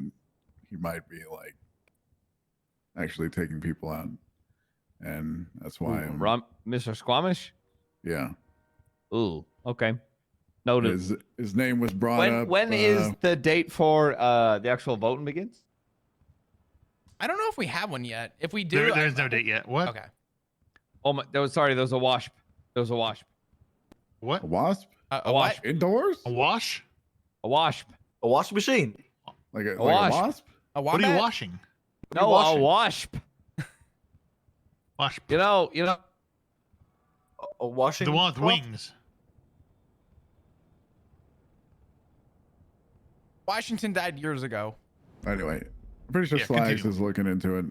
he might be like actually taking people out. And that's why
Mr. Squamish?
Yeah.
Ooh, okay. Noted.
His name was brought up.
When is the date for the actual voting begins?
I don't know if we have one yet. If we do,
there's no date yet. What?
Okay.
Oh my! There was a wasp.
What?
A wasp?
A wasp
indoors?
A wash?
A wasp.
A washing machine.
Like a
wasp?
wasp?
A
What are you washing?
No, a wasp.
Wash.
You know.
A washing.
The one with
cloth?
wings.
Washington died years ago.
Anyway, I'm pretty sure
Yeah,
Slags
continue.
is looking into it.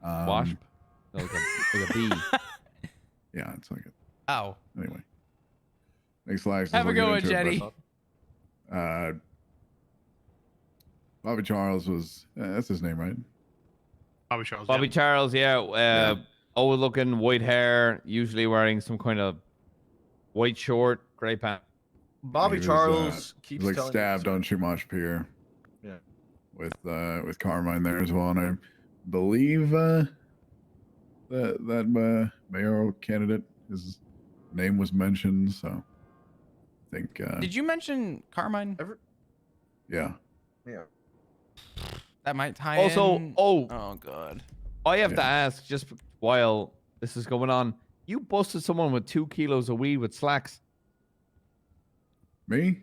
Wasp. Like a bee.
Yeah, it's like it.
Oh.
Anyway. Thanks, Slags.
Have a good one, Jenny.
Bobby Charles was, that's his name, right?
Bobby Charles.
Bobby
yeah.
Charles, yeah. Old looking, white hair, usually wearing some kind of white short, grey pants.
Bobby
He was,
Charles keeps
like
telling
stabbed
us.
on Chumash Pier.
Yeah.
With Carmine there as well, and I believe that mayoral candidate, his name was mentioned. So I think.
Did you mention Carmine?
Yeah.
Yeah.
That might tie
Also,
in.
oh
God.
I have to
Yeah.
ask, just while this is going on, you busted someone with 2 kilos of weed with slacks.
Me?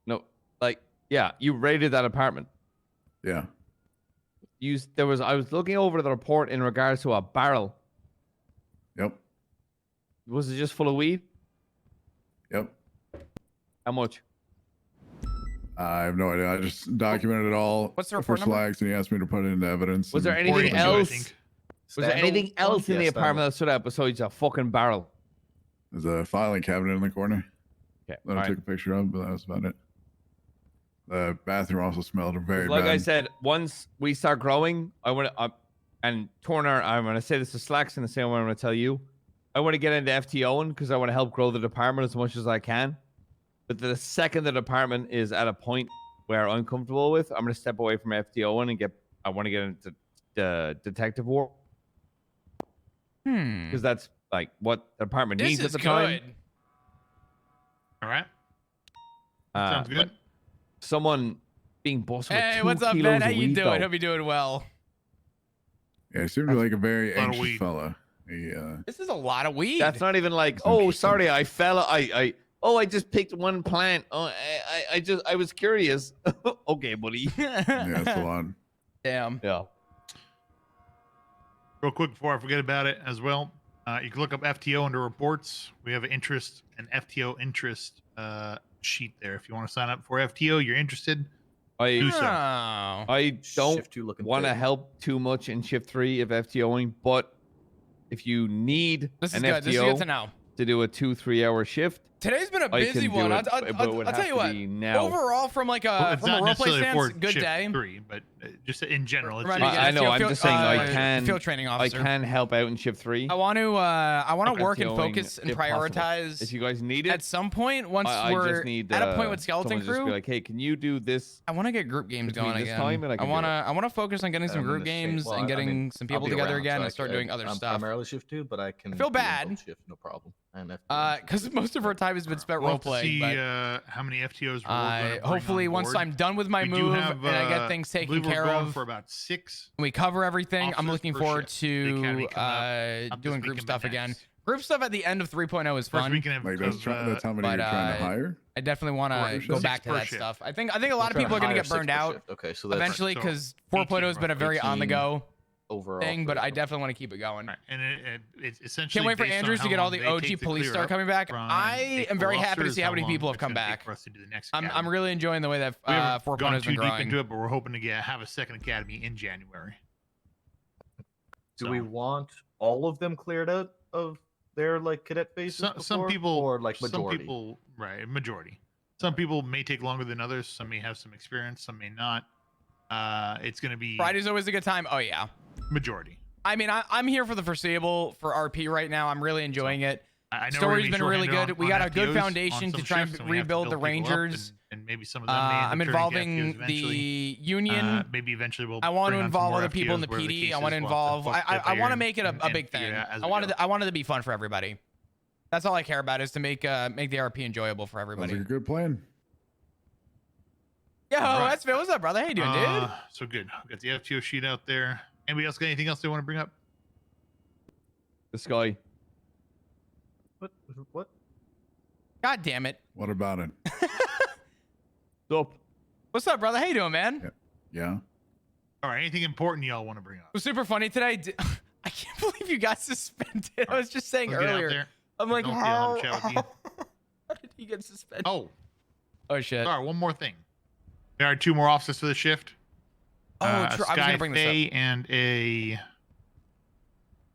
No, yeah, you raided that apartment.
Yeah.
I was looking over the report in regards to a barrel.
Yep.
Was it just full of weed?
Yep.
How much?
I have no idea. I just documented it all
What's the
for
report number?
Slags, and he asked me to put it into evidence.
Was there
and-
anything
42, I
else?
think.
Was there anything else in the apartment that stood out besides a fucking barrel?
There's a filing cabinet in the corner
Okay.
that I took a picture of, but that was about it. The bathroom also smelled very
Like
bad.
I said, once we start growing, I want to, and Turner, I'm going to say this to Slacks and the same way I'm going to tell you. I want to get into FTOing because I want to help grow the department as much as I can. But the second the department is at a point where I'm comfortable with. I'm gonna step away from FTO and I want to get into the detective war because that's like what the department
This
needs
is
at the time.
good.
All right. Sounds
But
good.
someone being bossed with
Hey,
2
what's up,
kilos
Ben? How
of
you
weed,
doing?
though.
Hope you're doing well.
Yeah, he seemed like a very
a lot of
anxious
weed.
fella. He,
This is a lot of weed.
That's not even like,
That's
oh,
interesting.
sorry, I fell. I just picked one plant. Oh, I was curious. Okay, buddy.
yeah, that's a lot.
Damn.
Yeah.
Real quick before I forget about it as well, you can look up FTO under reports. We have an FTO interest sheet there. If you want to sign up for FTO, you're interested. Do so.
Oh.
I don't
Shift 2 looking
want to
thick.
help too much in shift 3 if FTOing, but if you need
This is
an
good. This is good to
FTO
know.
to do a 2-3 hour shift,
Today's been a
I
busy
can do
one.
it,
I'll
but it would
tell
have
you
to
what.
be now.
Overall, from like
Well,
a
it's
from a
not
role play
necessarily
stance,
for
good
shift
day.
3, but just in general. It's
Remind me again,
I know. I'm
field-
just saying I can.
Field training
I
officer.
can help out in shift 3.
I want to
Okay.
work and
FTOing
focus and
if possible.
prioritize
If you guys need it,
at some point once
I
we're
just need
at a point with
someone
skeleton
to just
crew.
be like, hey, can you do this?
I want to get group games
between
going
this
again.
time and I can do it.
I want to focus on getting some
I'm in
group
the same-
games
well,
and
I
getting
mean,
some
I'll
people
be
together
around,
again
so
and start doing other
I'm
stuff.
primarily shift 2, but I can
feel
be in
bad.
both shift, no problem. And FTO shift
Because
2.
most of our time has been spent
We'll
role
have to
playing.
see
But
how many FTOs we're gonna bring
hopefully
on
once
board.
I'm done with my
We do
move
have,
and I get things
I
taken
believe we're
care
going
of,
for about 6.
and we cover everything, I'm
officers
looking
per
forward
shift. The academy
to
coming up
doing
this
group
weekend,
stuff
but
again.
next.
Group stuff at the end of 3.0 is
First
fun.
weekend of,
Like that's how many
but,
you're trying to hire.
I definitely want to
Correct.
go
6
back to
per
that
shift.
stuff. I think a lot of
We're
people are
trying
going to
to
get
hire
burned
6 per
out
shift. Okay, so that's
eventually
so
because
18
4.0 has been a very on the
18
go
overall.
thing, but
for-
I definitely want to keep it going.
Right, and it's essentially
Can't wait for
based on
Andrews to
how
get all
long
the
they
OG
take to
police
clear
star
up
coming back.
from
I
a
am very
full
happy to
officer
see
is
how many
long
people have
it's
come
gonna take
back.
for us to do the next
I'm
academy.
really enjoying the way that
We haven't
4.0
gone
has
too
been
deep
growing.
into it, but we're hoping to have a second academy in January.
Do we want all of them cleared out of their like cadet bases?
Some
before,
people,
or like majority.
Some people, right? Majority. Some people may take longer than others. Some may have some experience. Some may not. It's going to be
Friday's always a good time. Oh yeah.
majority.
I mean, I'm here for the foreseeable for RP right now. I'm really enjoying it.
I know we're
Story's
gonna be
been really
short-handed
good. We
on
got a good
FTOs
foundation
on
to
some
try and
shifts, we have to
rebuild the
build people up,
Rangers.
and maybe some of them may end up
I'm
turning to
involving
FTOs eventually.
the union.
Maybe eventually we'll.
I want to
bring on some
involve
more
other people in
FTOs
the
wherever
PD.
case
I want to
is. We'll have
involve.
buff that
I want to
layer
make it a
and
big
figure
thing.
it out as
I
we
wanted
go.
I wanted to be fun for everybody. That's all I care about is to make the RP enjoyable for
Sounds
everybody.
like a good plan.
Yo,
All right.
that's Phil. What's up, brother? How you doing, dude?
So good. We got the FTO sheet out there. Anybody else got anything else they want to bring up?
This guy.
What? What?
God damn it.
What about it?
Up.
What's up, brother? How you doing, man?
Yeah.
All right. Anything important y'all want to bring up?
It was super funny today. I can't believe you got suspended. I was just saying
Let's get out
earlier.
there.
I'm like,
Don't feel
how,
I'm chat with you.
how did he get suspended?
Oh,
Oh shit.
sorry. One more thing. There are 2 more officers for the shift.
Oh,
A
true. I was
Sky
gonna bring this
Faye and a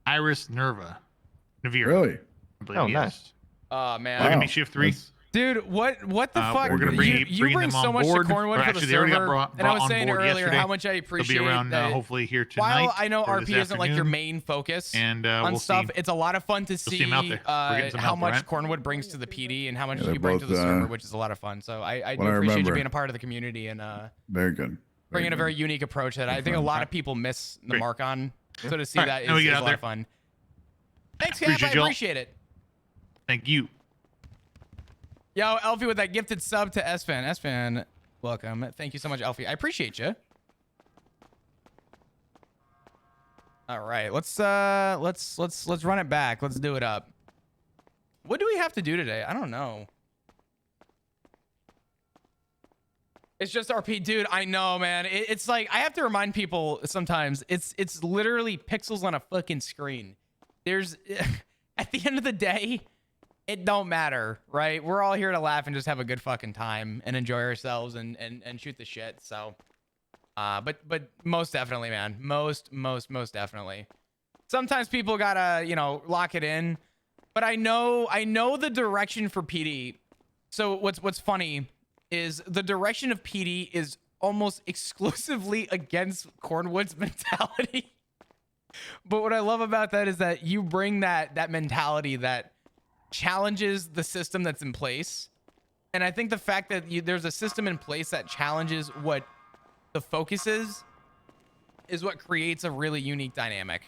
Iris Nerva. Navira.
Really?
I believe,
Oh,
yes.
nice.
Oh man.
They're gonna be
Wow.
shift 3.
That's-
Dude, what the fuck?
We're gonna bring
you bring
them
so
on
much
board.
to Cornwood
Or
for the
actually, they already got
server,
brought
and I was
on
saying
board
earlier
yesterday.
how much I
They'll
appreciate
be around
that.
hopefully here tonight.
While I know
or
RP
this
isn't like your
afternoon,
main focus
and
on
we'll
stuff,
see.
it's a lot of fun to
see
see
'em out there. We're getting some
how
help,
much
right?
Cornwood brings to the PD and how much
Yeah, they're
you bring to the
both,
server, which is a lot of fun. So I do
what I
appreciate you
remember.
being a part of the community and
Very good.
bringing a
good.
very unique approach that I
Good
think a
fun.
lot of people miss the
Great.
mark on. So to see
All
that
right,
is,
now we get
is a
out
lot
there.
of fun. Thanks, Cap.
Appreciate
I
y'all.
appreciate it.
Thank you.
Yo, Elfie with that gifted sub to S-Fan. S-Fan, welcome. Thank you so much, Elfie. I appreciate you. All right, let's run it back. Let's do it up. What do we have to do today? I don't know. It's just RP, dude. I know, man. It's like I have to remind people sometimes. It's literally pixels on a fucking screen. There's at the end of the day, it don't matter, right? We're all here to laugh and just have a good fucking time and enjoy ourselves and shoot the shit. So, but most definitely, man. Most definitely. Sometimes people gotta, lock it in. But I know the direction for PD. So what's funny is the direction of PD is almost exclusively against Cornwood's mentality. But what I love about that is that you bring that mentality that challenges the system that's in place And I think the fact that there's a system in place that challenges what the focus is what creates a really unique dynamic.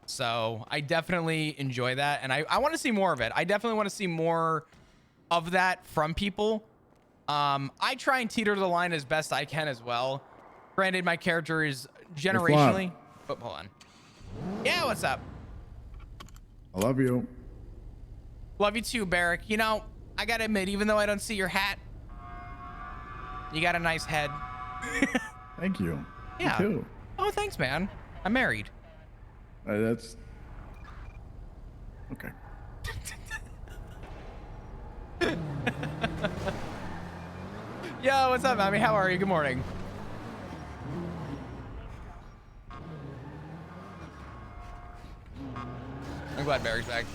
So I definitely enjoy that. And I want to see more of it. I definitely want to see more of that from people. I try and teeter the line as best I can as well. Granted, my character is generationally... Oh, hold on. Yeah, what's up?
I love you.
Love you too, Barrick. You know, I gotta admit, even though I don't see your hat, you got a nice head.
Thank you.
Yeah.
You too.
Oh, thanks, man. I'm married.
That's okay.
Yo, what's up, Mommy? How are you? Good morning. I'm glad Barry's back.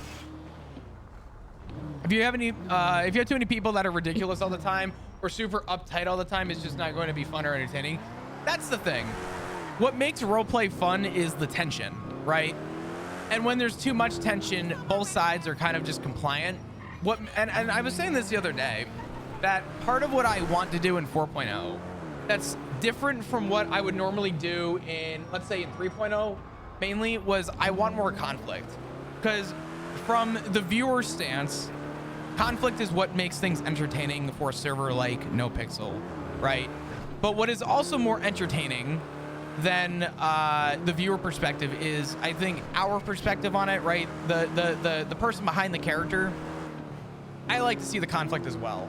If you have too many people that are ridiculous all the time or super uptight all the time, it's just not going to be fun or entertaining. That's the thing. What makes roleplay fun is the tension, right? And when there's too much tension, both sides are kind of just compliant. And I was saying this the other day, that part of what I want to do in 4.0 that's different from what I would normally do in, let's say, in 3.0 mainly, was I want more conflict. Because from the viewer stance, conflict is what makes things entertaining for a server like NoPixel, right? But what is also more entertaining than the viewer perspective is, I think, our perspective on it, right? The person behind the character. I like to see the conflict as well.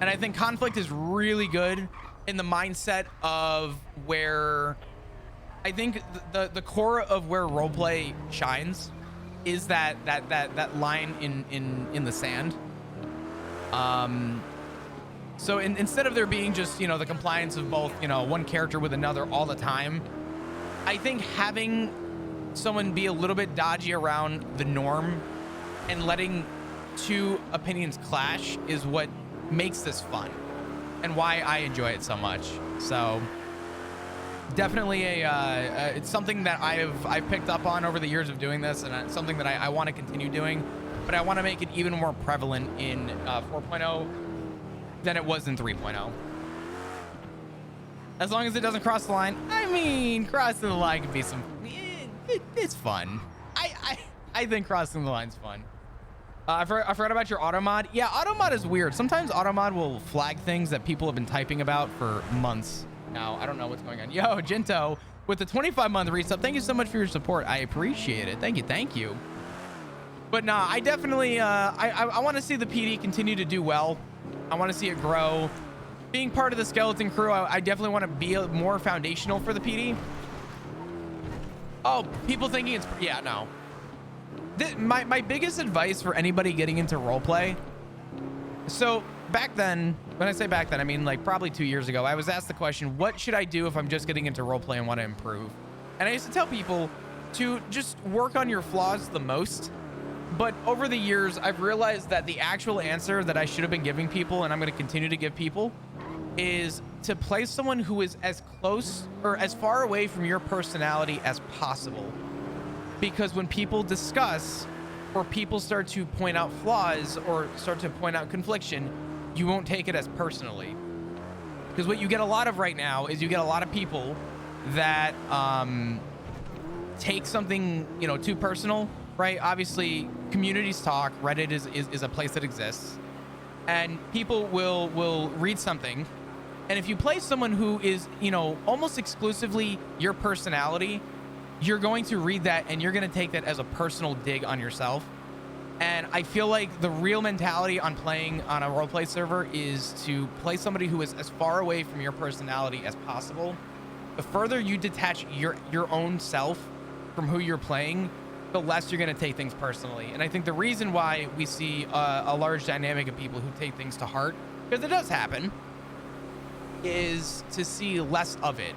And I think conflict is really good in the mindset of where I think the core of where roleplay shines is that line in the sand. So instead of there being just, you know, the compliance of both, you know, one character with another all the time, I think having someone be a little bit dodgy around the norm and letting two opinions clash is what makes this fun and why I enjoy it so much. So definitely it's something that I've picked up on over the years of doing this, and it's something that I want to continue doing, but I want to make it even more prevalent in 4.0 than it was in 3.0. As long as it doesn't cross the line. I mean, crossing the line can be some... It's fun. I think crossing the line's fun. I forgot about your auto mod. Yeah, auto mod is weird. Sometimes auto mod will flag things that people have been typing about for months now. I don't know what's going on. Yo, Jinto, with the 25-month resub, thank you so much for your support. I appreciate it. Thank you. But nah, I definitely, I want to see the PD continue to do well. I want to see it grow. Being part of the skeleton crew, I definitely want to be more foundational for the PD. Oh, people thinking it's... Yeah, no. My biggest advice for anybody getting into roleplay... So, back then, when I say back then, I mean like probably 2 years ago, I was asked the question, what should I do if I'm just getting into roleplay and want to improve? And I used to tell people to just work on your flaws the most. But over the years, I've realized that the actual answer that I should have been giving people, and I'm going to continue to give people, is to play someone who is as close or as far away from your personality as possible. Because when people discuss or people start to point out flaws or start to point out confliction, you won't take it as personally. Because what you get a lot of right now is you get a lot of people that take something, you know, too personal, right? Obviously, communities talk. Reddit is a place that exists. And people will read something. And if you play someone who is, you know, almost exclusively your personality, you're going to read that and you're going to take that as a personal dig on yourself. And I feel like the real mentality on playing on a roleplay server is to play somebody who is as far away from your personality as possible. The further you detach your own self from who you're playing, the less you're going to take things personally. And I think the reason why we see a large dynamic of people who take things to heart, because it does happen, is to see less of it.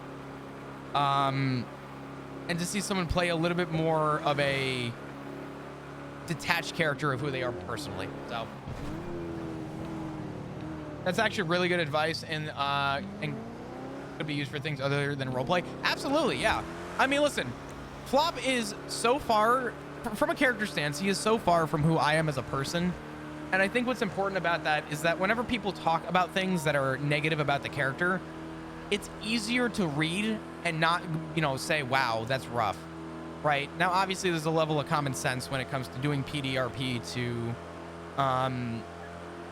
And to see someone play a little bit more of a detached character of who they are personally. So that's actually really good advice, and could be used for things other than roleplay. Absolutely, yeah. I mean, listen, Flop is so far from a character stance. He is so far from who I am as a person, And I think what's important about that is that whenever people talk about things that are negative about the character, it's easier to read and not, you know, say, wow, that's rough, right? Now, obviously, there's a level of common sense when it comes to doing PDRP to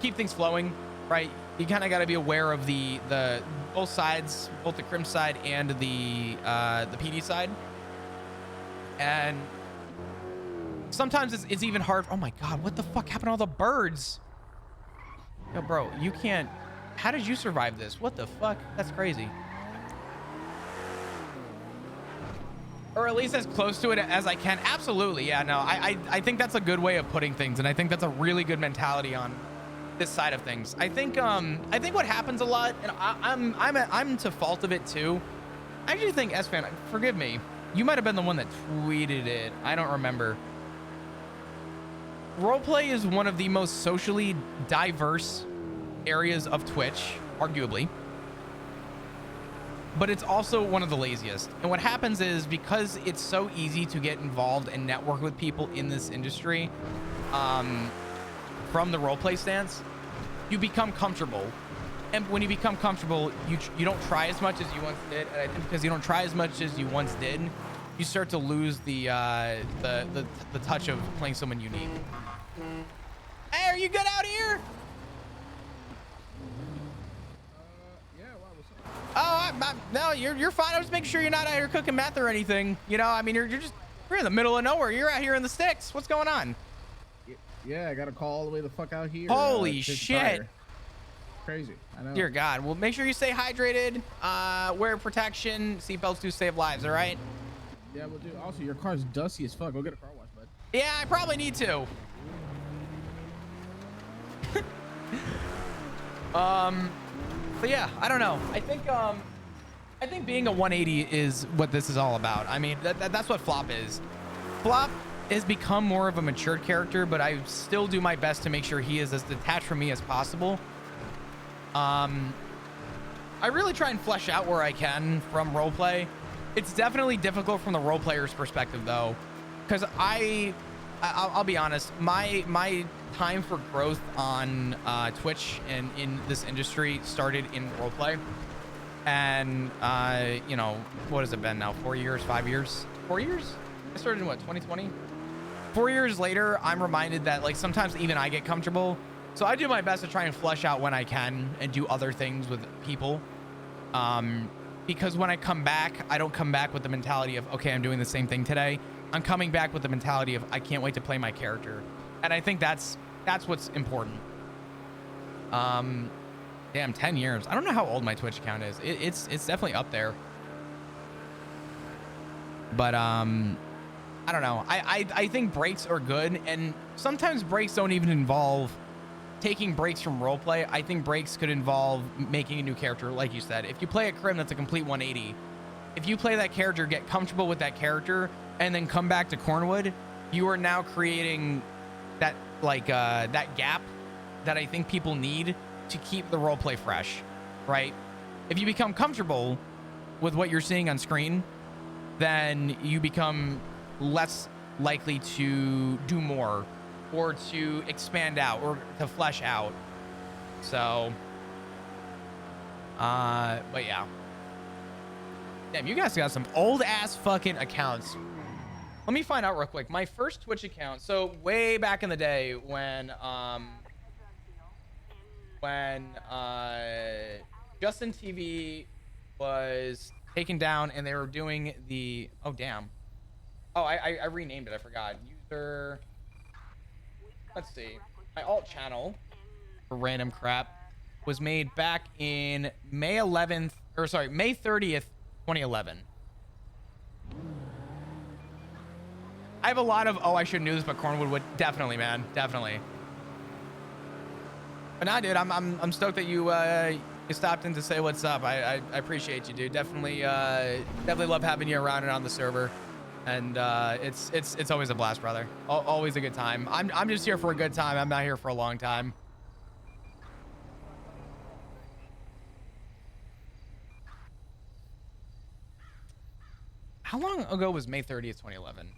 keep things flowing, right? You kind of got to be aware of the both sides, both the crim side and the PD side. And sometimes it's even hard. Oh my God, what the fuck happened to all the birds? Yo, bro, you can't. How did you survive this? What the fuck? That's crazy. Or at least as close to it as I can. Absolutely, yeah. No, I think that's a good way of putting things, and I think that's a really good mentality on this side of things. I think what happens a lot, and I'm to fault of it too. I actually think S-Fan, forgive me, you might have been the one that tweeted it. I don't remember. Roleplay is one of the most socially diverse areas of Twitch, arguably. But it's also one of the laziest. And what happens is, because it's so easy to get involved and network with people in this industry, from the roleplay stance, you become comfortable. And when you become comfortable, you don't try as much as you once did. And I think because you don't try as much as you once did, you start to lose the touch of playing someone unique. Hey, are you good out here? Oh, no, you're fine. I was making sure you're not out here cooking meth or anything. You know, I mean, you're in the middle of nowhere. You're out here in the sticks. What's going on?
Yeah, I got to call all the way the fuck out here.
Holy shit.
Crazy. I know.
Dear God. Well, make sure you stay hydrated, wear protection. Seatbelts do save lives, all right?
Yeah, we'll do. Also, your car's dusty as fuck. Go get a car wash, bud.
Yeah, I probably need to. But yeah, I don't know. I think being a 180 is what this is all about. I mean, that's what Flop is. Flop has become more of a matured character, but I still do my best to make sure he is as detached from me as possible. I really try and flesh out where I can from roleplay. It's definitely difficult from the role player's perspective, though, because I'll be honest, my time for growth on Twitch and in this industry started in roleplay. And you know, what has it been now? 4 years, 5 years? 4 years? I started in what, 2020? 4 years later, I'm reminded that like sometimes even I get comfortable. So I do my best to try and flesh out when I can and do other things with people. Because when I come back, I don't come back with the mentality of, okay, I'm doing the same thing today. I'm coming back with the mentality of, I can't wait to play my character. And I think that's what's important. Damn, 10 years. I don't know how old my Twitch account is. It's definitely up there. But I don't know. I think breaks are good, and sometimes breaks don't even involve taking breaks from roleplay. I think breaks could involve making a new character, like you said. If you play a Crim, that's a complete 180. If you play that character, get comfortable with that character, and then come back to Cornwood, you are now creating that that gap that I think people need to keep the roleplay fresh, right? If you become comfortable with what you're seeing on screen, then you become less likely to do more or to expand out or to flesh out. So, but yeah. Damn, you guys got some old ass fucking accounts. Let me find out real quick. My first Twitch account, so way back in the day when Justin TV was taken down and they were doing the, oh damn. Oh, I renamed it, I forgot. User, let's see. My alt channel for random crap was made back in May 11th, or sorry, May 30th, 2011. I have a lot of, oh, I shouldn't do this, but Cornwood would definitely, man, definitely. But nah, dude, I'm stoked that you stopped in to say what's up. I appreciate you, dude. Definitely love having you around and on the server, and it's always a blast, brother. Always a good time. I'm just here for a good time. I'm not here for a long time. How long ago was May 30th, 2011?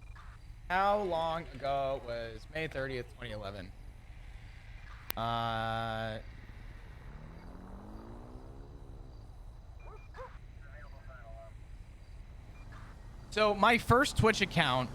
How long ago was May 30th, 2011? So my first Twitch account